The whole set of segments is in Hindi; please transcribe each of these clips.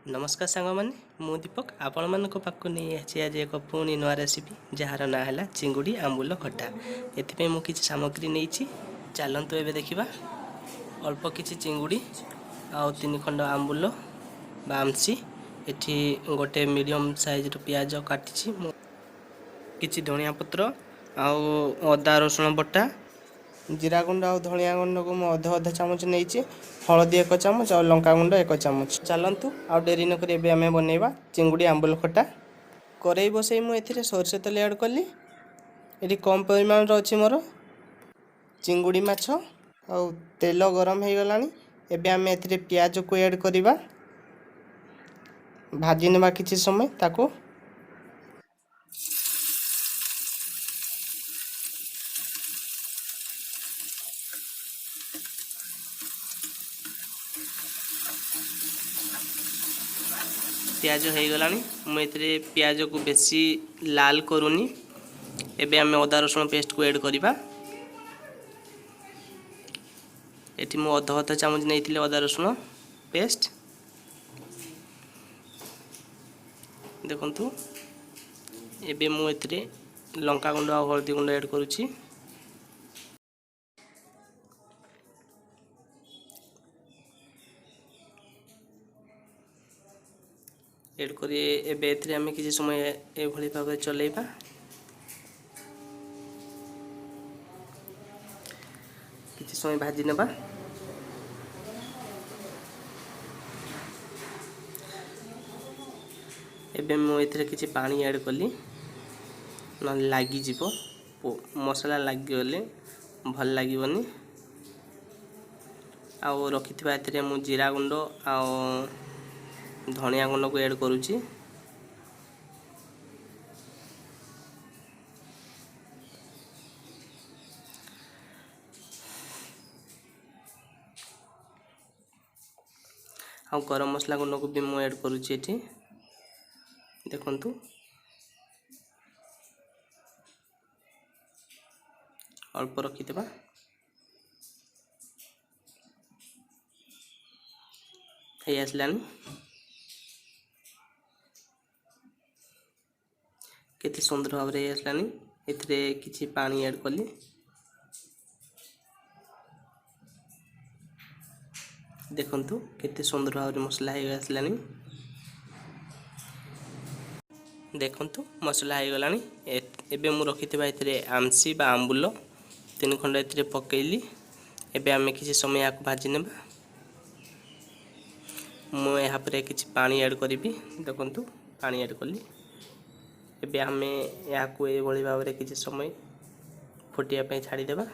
नमस्कार सांग मैंने मु दीपक आपण मान पाक नहीं आज एक पुणी नुआ रेसिपी जार ना है चिंगुड़ी आंबुल खटा। ये मुझे किसी सामग्री नहीं चलतु एवं देखा अल्प किसी चिंगुड़ी आउ 3 खंड आंबुल बामसी एठी गोटे मीडियम साइज पियाज काटी किसी धनिया पत्र आउ अदा रसुण बटा जीरा गुंड आ धनिया गुंड को मुझे अधा चामच नहीं हलदी 1 चामच और लंका गुंड 1 चामच। चलतु आ डेरी नक आम बनवा चिंगुड़ी आंबुल खटा। कड़ई बसई मुझे सोरष तेल ऐड कली ये कम परिमाण अच्छी मोर चिंगुड़ी माछ आ तेल गरम हो गला। एबे आम ए पियाज को ऐड करवा भाजी नेबा किछि समय ताको प्याज हो गला। मुझे पियाज को बेसी लाल करूनी। एबे आम अदा रसुण पेस्ट को ऐड करवा। एटी मु अधा चामच नहीं अदा रसुण पेस्ट देखंतु। एबे मु एथिरे लंका गुंड और हल्दी गुंड ऐड करूची। ऐड करी एबे एथिरे आमे किछि समय ए भली भाबे चलेबा। किछि समय भाजी नेबा। एबे मु एथिरे किछि पानी ऐड कली न लागी जीवो मसला लागी गले भल लागिवनी। आउ रखिथिबा एथिरे मु जीरा गुंड आउ धनिया गुंड को ऐड करूची। आउ गरम मसला गुंड को भी मु ऐड करूची। एठी देखंतु अल्प रखिथिबा। हे आसलानी केते सुंदर भाव रे आसलानी। एथिरे किछि पानी ऐड कली देखंतु केते सुंदर भाव रे मसला हे आसलानी। देखंतु मसला हो गलानी। एबे मु रखिथिबा एथिरे आमसी बा आंबुल 3 खंड एथिरे पकेइली। एबे आमे किछि समय याक भाजी नेबा। मु यहाँ पर किछि पानी ऐड करिबी देखंतु पानी ऐड कली। एबे आमे याकू ए भली भाव रे किछि समय फुटिया पे छाड़ी देबा।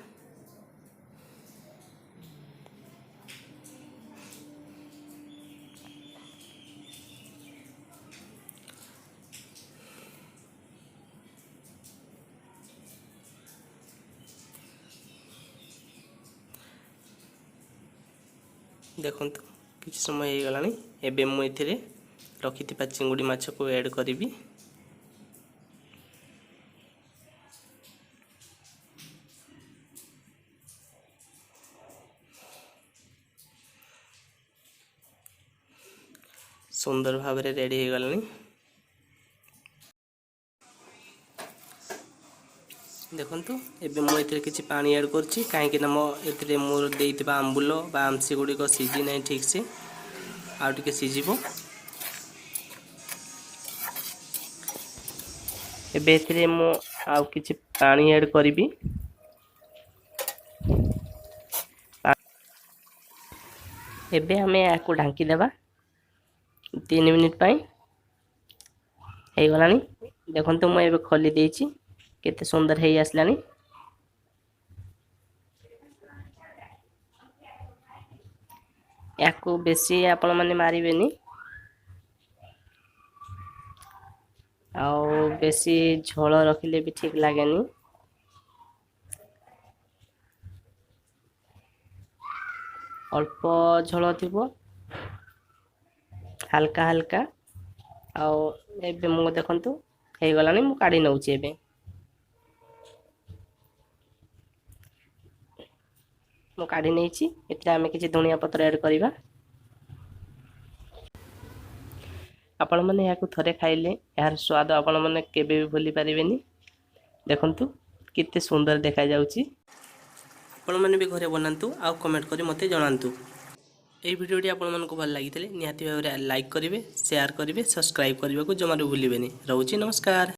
देखंतु किछि समय हो गलानी। एबे मु एथिरे रखिथिबा चिंगुड़ी माछ को ऐड करिबी। सुंदर भाव रे रेडी हो गलानी। देखंतु एबे मु एथिरे किछि पानी ऐड करछि काहे कि ना मो एथिरे मोर देइतिबा आंबुल बा आमसी गुडी को सीजी नै ठीक से आ टिके सीजीबो। एबे एथिरे मु आउ किछि पानी ऐड करिबी। एबे हमें याकू ढांकी देबा 3 मिनिट पाई हे गलानी। देखंतु मु एबे खोली देइछि केते सुंदर हे आसलानी। याकू बेसी आपण माने मारिबेनी आउ बेसी झोल रखिले भी ठीक लागेनी। अल्प झोल थिबो हल्का हल्का आउ एबे मु देखंतु हे गलानी। मु काढी नउची एबे मु काढी नेछि। एतरा हमें किछि धनिया पत्र ऐड करिबा। ଆପଣମାନେ ଏହାକୁ ଥରେ ଖାଇଲେ ଏହାର ସ୍ୱାଦ ଆପଣମାନେ କେବେ ବି ଭୁଲି ପାରିବେନି। ଦେଖନ୍ତୁ କେତେ ସୁନ୍ଦର ଦେଖାଯାଉଛି। ଆପଣମାନେ ବି ଘରେ ବନାନ୍ତୁ ଆଉ କମେଣ୍ଟ କରି ମୋତେ ଜଣାନ୍ତୁ। এই ভিডিওটি ଆପଣମାନଙ୍କୁ ଭଲ ଲାଗିଥିଲେ ନିହାତି ଭାବରେ ଲାଇକ୍ କରିବେ, ସେୟାର କରିବେ, ସବସ୍କ୍ରାଇବ୍ କରିବାକୁ ଜମାରୁ ଭୁଲିବେନି। ରହୁଛି ନମସ୍କାର।